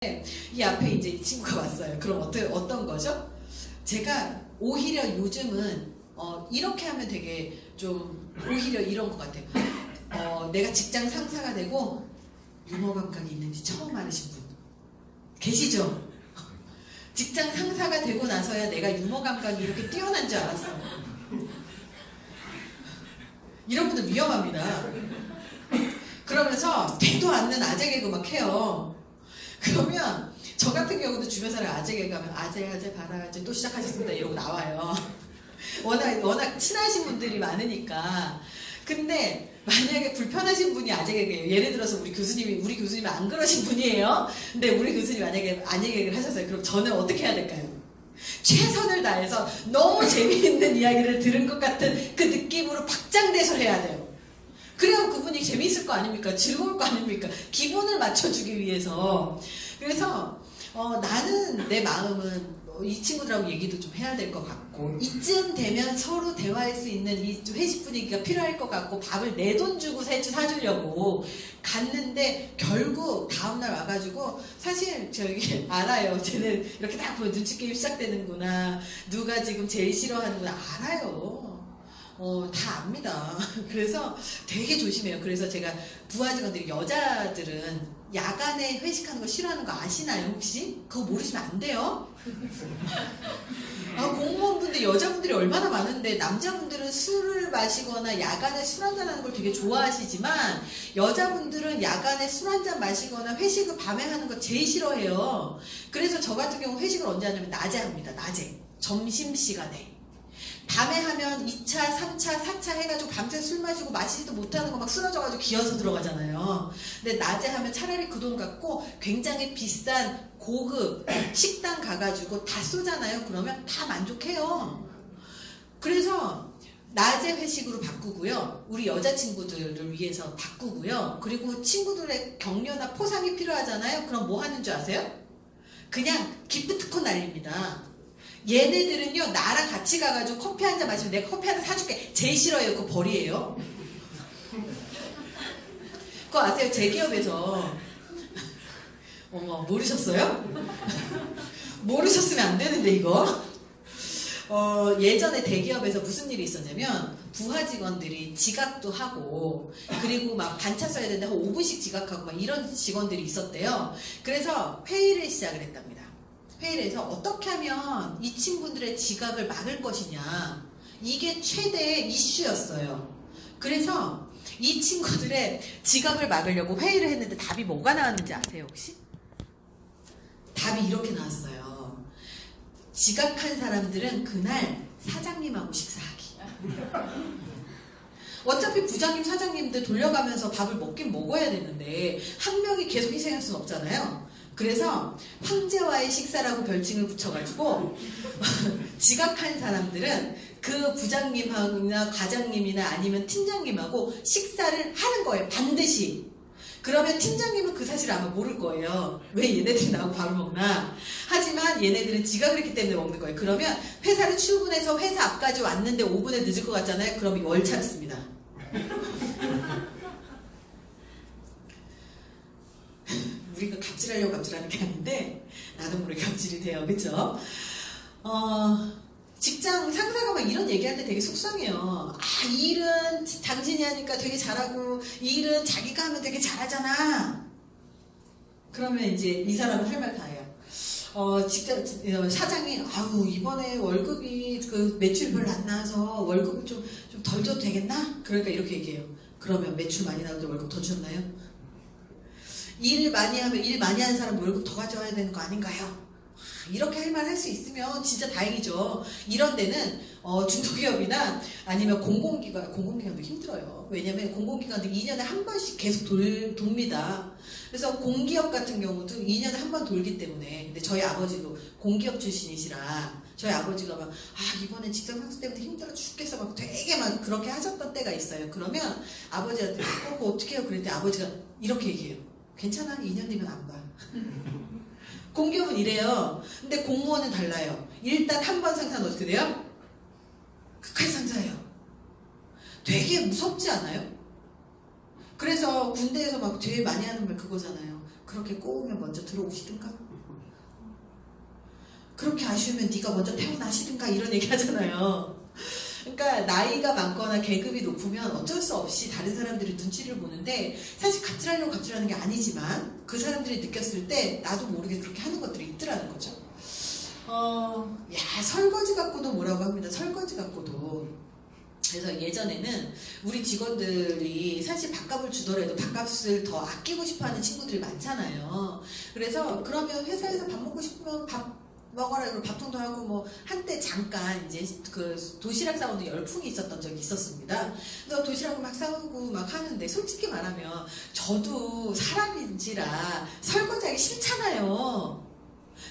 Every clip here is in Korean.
이 앞에 이제 이 친구가 왔어요. 그럼 어떤 거죠? 제가 오히려 요즘은 이렇게 하면 되게 좀 오히려 이런 것 같아요. 내가 직장 상사가 되고 유머 감각이 있는지 처음 알으신 분 계시죠? 직장 상사가 되고 나서야 내가 유머 감각이 이렇게 뛰어난 줄 알았어요. 이런 분들 위험합니다. 그러면서 되도 않는 아재 개그 막 해요. 그러면 저 같은 경우도 주변 사람 아재 개그 하면 아재 봐라 아재 또 시작하셨습니다 이러고 나와요. 워낙 친하신 분들이 많으니까. 근데 만약에 불편하신 분이 아재 개그예요. 예를 들어서 우리 교수님이 안 그러신 분이에요. 근데 우리 교수님이 만약에 아재 개그를 하셨어요. 그럼 저는 어떻게 해야 될까요? 최선을 다해서 너무 재미있는 이야기를 들은 것 같은 그 느낌으로 박장대소 해야 돼요. 그래야 그분이 재미있을 거 아닙니까? 즐거울 거 아닙니까? 기분을 맞춰주기 위해서. 그래서 나는 내 마음은 이 친구들하고 얘기도 좀 해야 될 것 같고 이쯤 되면 서로 대화할 수 있는 이 회식 분위기가 필요할 것 같고 밥을 내 돈 주고 사주려고 갔는데 결국 다음날 와가지고 사실 저기 알아요. 쟤는 이렇게 딱 보면 눈치 게임 시작되는구나. 누가 지금 제일 싫어하는구나. 알아요. 다 압니다. 그래서 되게 조심해요. 그래서 제가 부하 직원들이 여자들은 야간에 회식하는 거 싫어하는 거 아시나요 혹시? 그거 모르시면 안 돼요. 공무원분들 여자분들이 얼마나 많은데 남자분들은 술을 마시거나 야간에 술 한잔하는 걸 되게 좋아하시지만 여자분들은 야간에 술 한잔 마시거나 회식을 밤에 하는 거 제일 싫어해요. 그래서 저 같은 경우 회식을 언제 하냐면 낮에 합니다. 낮에 점심시간에. 밤에 하면 2차, 3차, 4차 해가지고 밤새 술 마시고 마시지도 못하는 거 막 쓰러져가지고 기어서 들어가잖아요. 근데 낮에 하면 차라리 그 돈 갖고 굉장히 비싼 고급 식당 가가지고 다 쏘잖아요. 그러면 다 만족해요. 그래서 낮에 회식으로 바꾸고요. 우리 여자친구들을 위해서 바꾸고요. 그리고 친구들의 격려나 포상이 필요하잖아요. 그럼 뭐 하는 줄 아세요? 그냥 기프트콘 날립니다. 얘네들은요 나랑 같이 가가지고 커피 한잔 마시면 내가 커피 한잔 사줄게. 제일 싫어요. 그거 벌이에요. 그거 아세요? 제 기업에서 어머 모르셨어요? 모르셨으면 안 되는데 이거 예전에 대기업에서 무슨 일이 있었냐면 부하 직원들이 지각도 하고 그리고 막 반차 써야 되는데 한 5분씩 지각하고 막 이런 직원들이 있었대요. 그래서 회의를 시작을 했답니다. 회의를 해서 어떻게 하면 이 친구들의 지각을 막을 것이냐 이게 최대의 이슈였어요. 그래서 이 친구들의 지각을 막으려고 회의를 했는데 답이 뭐가 나왔는지 아세요 혹시? 답이 이렇게 나왔어요. 지각한 사람들은 그날 사장님하고 식사하기. 어차피 부장님 사장님들 돌려가면서 밥을 먹긴 먹어야 되는데 한 명이 계속 희생할 수는 없잖아요. 그래서 황제와의 식사라고 별칭을 붙여가지고 지각한 사람들은 그 부장님이나 과장님이나 아니면 팀장님하고 식사를 하는 거예요. 반드시. 그러면 팀장님은 그 사실을 아마 모를 거예요. 왜 얘네들이 나하고 밥을 먹나. 하지만 얘네들은 지각을 했기 때문에 먹는 거예요. 그러면 회사를 출근해서 회사 앞까지 왔는데 5분에 늦을 것 같잖아요. 그럼 월차를 씁니다. 우리가 갑질하려고 갑질하는 게 아닌데 나도 모르게 갑질이 돼요. 그쵸? 직장 상사가 막 이런 얘기할 때 되게 속상해요. 이 일은 당신이 하니까 되게 잘하고 이 일은 자기가 하면 되게 잘하잖아. 그러면 이제 이 사람은 할 말 다 해요. 직장 사장이 이번에 월급이 그 매출이 별로 안 나와서 월급을 좀 덜 줘도 되겠나? 그러니까 이렇게 얘기해요. 그러면 매출 많이 나오는데 월급 더 주셨나요? 일 많이 하는 사람 월급 더 가져와야 되는 거 아닌가요? 이렇게 할 말 할 수 있으면 진짜 다행이죠. 이런 데는 중소기업이나 아니면 공공기관도 힘들어요. 왜냐면 공공기관도 2년에 한 번씩 계속 돕니다. 그래서 공기업 같은 경우도 2년에 한 번 돌기 때문에. 근데 저희 아버지도 공기업 출신이시라 저희 아버지가 막 이번에 직장 상사 때문에 힘들어 죽겠어 막 되게 막 그렇게 하셨던 때가 있어요. 그러면 아버지한테 그거 어떻게 해요? 그랬더니 아버지가 이렇게 얘기해요. 괜찮아. 2년 뒤면 안 봐. 공기업은 이래요. 근데 공무원은 달라요. 일단 한 번 상사는 어떻게 돼요? 극한 상사예요. 되게 무섭지 않아요? 그래서 군대에서 막 제일 많이 하는 말 그거잖아요. 그렇게 꼬우면 먼저 들어오시든가, 그렇게 아쉬우면 네가 먼저 태어나시든가, 이런 얘기 하잖아요. 그러니까 나이가 많거나 계급이 높으면 어쩔 수 없이 다른 사람들이 눈치를 보는데, 사실 갑질하려고 갑질하는 게 아니지만 그 사람들이 느꼈을 때 나도 모르게 그렇게 하는 것들이 있더라는 거죠. 설거지 갖고도 뭐라고 합니다. 설거지 갖고도. 그래서 예전에는 우리 직원들이 사실 밥값을 주더라도 밥값을 더 아끼고 싶어하는 친구들이 많잖아요. 그래서 그러면 회사에서 밥 먹고 싶으면 밥 먹어라, 그리고 밥통도 하고, 뭐 한때 잠깐 이제 그 도시락 싸우는 열풍이 있었던 적이 있었습니다. 그래서 도시락을 막 싸우고 막 하는데, 솔직히 말하면 저도 사람인지라 설거지하기 싫잖아요.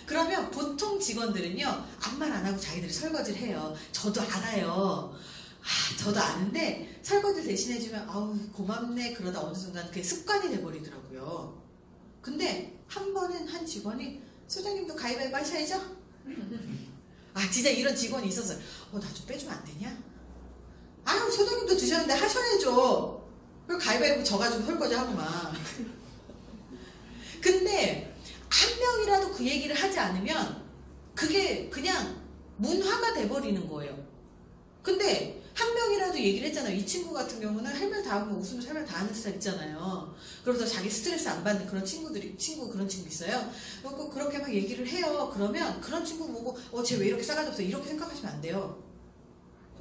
그러면 보통 직원들은요, 아무 말 안 하고 자기들이 설거지를 해요. 저도 알아요. 저도 아는데 설거지 대신해주면 아우 고맙네, 그러다 어느 순간 그게 습관이 돼버리더라고요. 근데 한 번은 한 직원이 소장님도 가위바위보 하셔야죠? 진짜 이런 직원이 있었어요. 나 좀 빼주면 안 되냐? 아유, 소장님도 드셨는데 하셔야죠. 그리고 가위바위보 져가지고 설거지 하고 막. 근데 한 명이라도 그 얘기를 하지 않으면 그게 그냥 문화가 돼버리는 거예요. 근데 한 명이라도 얘기를 했잖아요. 이 친구 같은 경우는 할 말 다 하고 웃으면서 할 말 다 하는 스타일 있잖아요. 그러면서 자기 스트레스 안 받는 그런 그런 친구 있어요. 꼭 그렇게 막 얘기를 해요. 그러면 그런 친구 보고 쟤 왜 이렇게 싸가지 없어, 이렇게 생각하시면 안 돼요.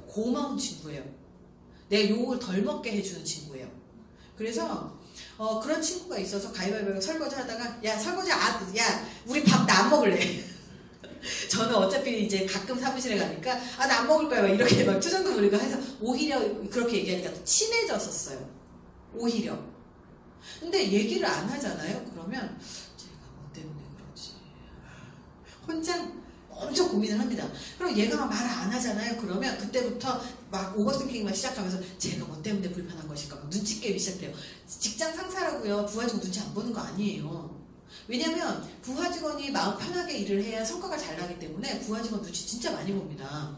고마운 친구예요. 내 욕을 덜 먹게 해주는 친구예요. 그래서 그런 친구가 있어서 가위바위보 설거지 하다가 우리 밥 나 안 먹을래. 저는 어차피 이제 가끔 사무실에 가니까 나 안 먹을 거야, 막 이렇게 막 투정도 부리고 해서 오히려 그렇게 얘기하니까 더 친해졌었어요. 오히려. 근데 얘기를 안 하잖아요. 그러면 제가 뭐 때문에 그러지, 혼자 엄청 고민을 합니다. 그럼 얘가 말을 안 하잖아요. 그러면 그때부터 막 오버싱킹만 시작하면서 제가 뭐 때문에 불편한 것일까, 막 눈치 게임이 시작돼요. 직장 상사라고요, 부하 직원 눈치 안 보는 거 아니에요. 왜냐면 부하 직원이 마음 편하게 일을 해야 성과가 잘 나기 때문에 부하 직원 눈치 진짜 많이 봅니다.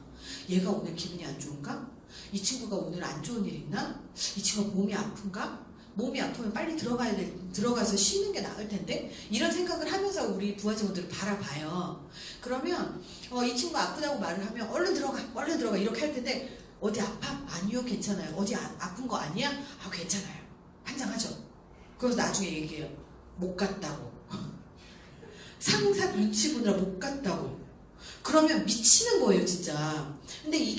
얘가 오늘 기분이 안 좋은가? 이 친구가 오늘 안 좋은 일 있나? 이 친구가 몸이 아픈가? 몸이 아프면 빨리 들어가서 쉬는 게 나을 텐데? 이런 생각을 하면서 우리 부하 직원들을 바라봐요. 그러면 이 친구 아프다고 말을 하면 얼른 들어가 이렇게 할 텐데, 어디 아파? 아니요, 괜찮아요. 어디 아픈 거 아니야? 괜찮아요. 환장하죠. 그래서 나중에 얘기해요. 못 갔다고. 상사 눈치 보느라 못 갔다고. 그러면 미치는 거예요, 진짜. 근데 이게